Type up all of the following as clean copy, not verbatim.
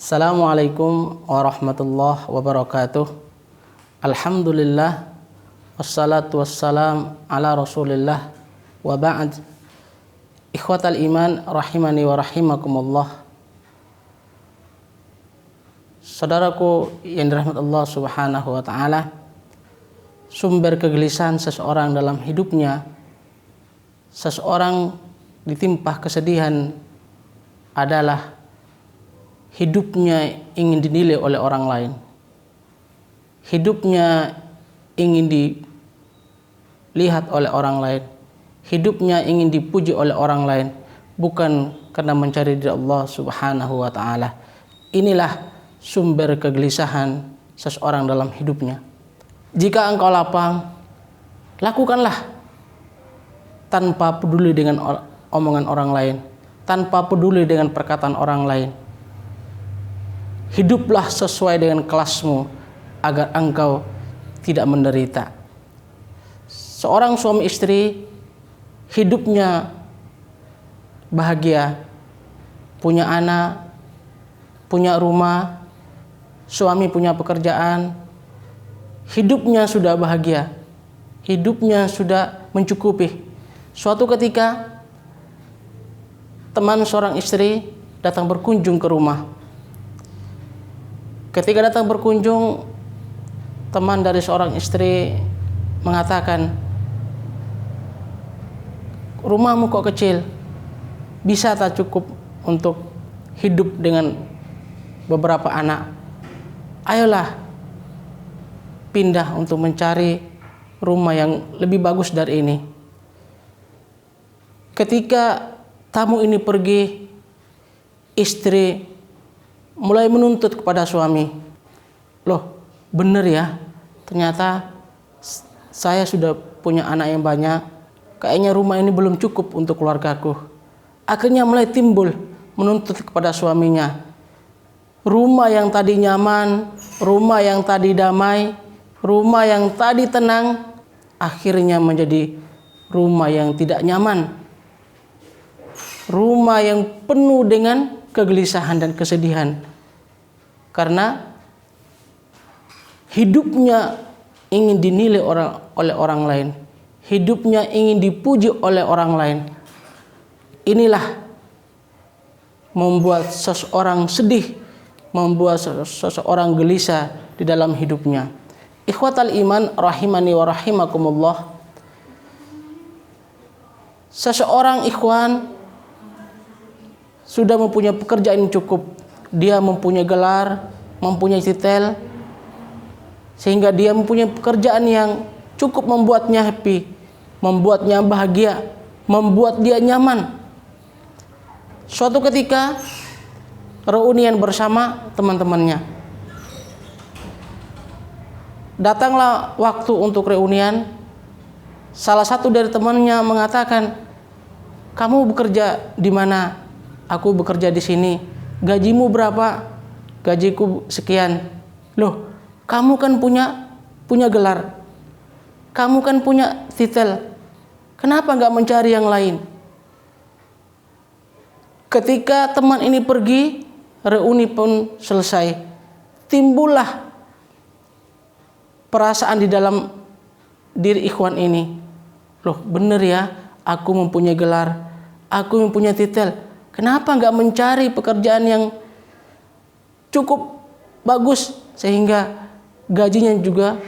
Assalamualaikum warahmatullahi wabarakatuh. Alhamdulillah wassalatu wassalam ala Rasulillah wa ba'd. Ikhwatal iman rahimani wa rahimakumullah. Saudaraku yang dirahmati Allah Subhanahu wa taala, sumber kegelisahan seseorang dalam hidupnya, seseorang ditimpa kesedihan adalah hidupnya ingin dinilai oleh orang lain. Hidupnya ingin dilihat oleh orang lain. Hidupnya ingin dipuji oleh orang lain, bukan karena mencari diri Allah Subhanahu wa taala. Inilah sumber kegelisahan seseorang dalam hidupnya. Jika engkau lapang, lakukanlah tanpa peduli dengan omongan orang lain, tanpa peduli dengan perkataan orang lain. Hiduplah sesuai dengan kelasmu agar engkau tidak menderita. Seorang suami istri hidupnya bahagia, punya anak, punya rumah, suami punya pekerjaan, hidupnya sudah bahagia, hidupnya sudah mencukupi. Suatu ketika teman seorang istri datang berkunjung ke rumah. Ketika datang berkunjung, teman dari seorang istri mengatakan, rumahmu kok kecil, bisa tak cukup untuk hidup dengan beberapa anak? Ayolah pindah untuk mencari rumah yang lebih bagus dari ini. Ketika tamu ini pergi, istri mulai menuntut kepada suami. Loh, bener ya, ternyata saya sudah punya anak yang banyak, kayaknya rumah ini belum cukup untuk keluargaku. Akhirnya mulai timbul menuntut kepada suaminya. Rumah yang tadi nyaman, rumah yang tadi damai, rumah yang tadi tenang, akhirnya menjadi rumah yang tidak nyaman. Rumah yang penuh dengan kegelisahan dan kesedihan. Karena hidupnya ingin dinilai oleh orang lain, hidupnya ingin dipuji oleh orang lain. Inilah membuat seseorang sedih, membuat seseorang gelisah di dalam hidupnya. Ikhwatal iman rahimani wa rahimakumullah. Seseorang ikhwan sudah mempunyai pekerjaan yang cukup, dia mempunyai gelar, mempunyai titel, sehingga dia mempunyai pekerjaan yang cukup membuatnya happy, membuatnya bahagia, membuat dia nyaman. Suatu ketika reunian bersama teman-temannya. Datanglah waktu untuk reunian. Salah satu dari temannya mengatakan, "Kamu bekerja di mana?" "Aku bekerja di sini." "Gajimu berapa?" "Gajiku sekian." "Loh, kamu kan punya gelar, kamu kan punya titel, kenapa nggak mencari yang lain?" Ketika teman ini pergi, reuni pun selesai. Timbullah perasaan di dalam diri ikhwan ini. Loh, bener ya, aku mempunyai gelar, aku mempunyai titel, kenapa nggak mencari pekerjaan yang cukup bagus sehingga gajinya juga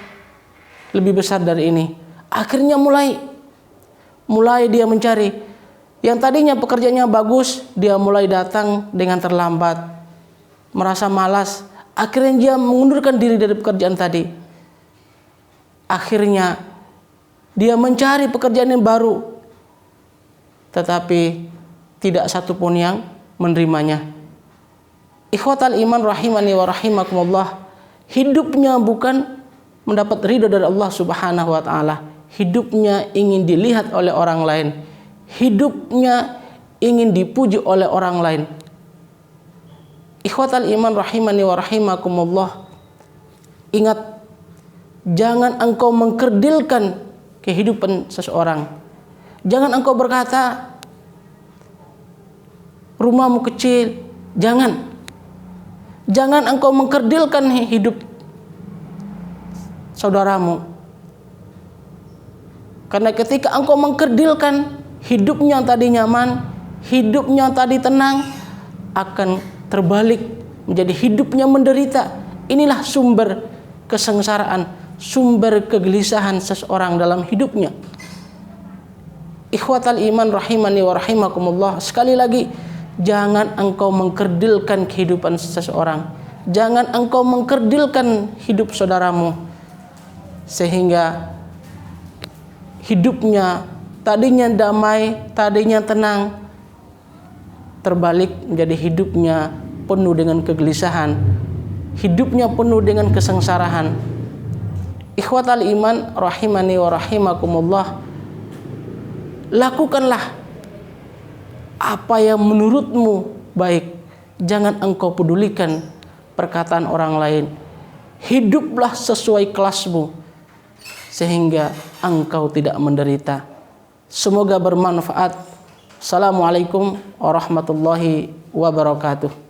lebih besar dari ini? Akhirnya mulai dia mencari. Yang tadinya pekerjaannya bagus, dia mulai datang dengan terlambat, merasa malas. Akhirnya dia mengundurkan diri dari pekerjaan tadi. Akhirnya dia mencari pekerjaan yang baru, tetapi tidak satupun yang menerimanya. Ikhwatal iman rahimani wa rahimakumullah. Hidupnya bukan mendapat ridho dari Allah Subhanahu wa taala. Hidupnya ingin dilihat oleh orang lain. Hidupnya ingin dipuji oleh orang lain. Ikhwatal iman rahimani wa rahimakumullah. Ingat, jangan engkau mengkerdilkan kehidupan seseorang. Jangan engkau berkata, rumahmu kecil. Jangan. Jangan engkau mengkerdilkan hidup saudaramu. Karena ketika engkau mengkerdilkan, hidupnya tadi nyaman, hidupnya tadi tenang, akan terbalik menjadi hidupnya menderita. Inilah sumber kesengsaraan, sumber kegelisahan seseorang dalam hidupnya. Ikhwatal iman rahimani wa rahimakumullah. Sekali lagi, jangan engkau mengkerdilkan kehidupan seseorang. Jangan engkau mengkerdilkan hidup saudaramu sehingga hidupnya tadinya damai, tadinya tenang, terbalik menjadi hidupnya penuh dengan kegelisahan, hidupnya penuh dengan kesengsaraan. Ikhwatal iman rahimani wa rahimakumullah. Lakukanlah apa yang menurutmu baik. Jangan engkau pedulikan perkataan orang lain. Hiduplah sesuai kelasmu sehingga engkau tidak menderita. Semoga bermanfaat. Assalamualaikum warahmatullahi wabarakatuh.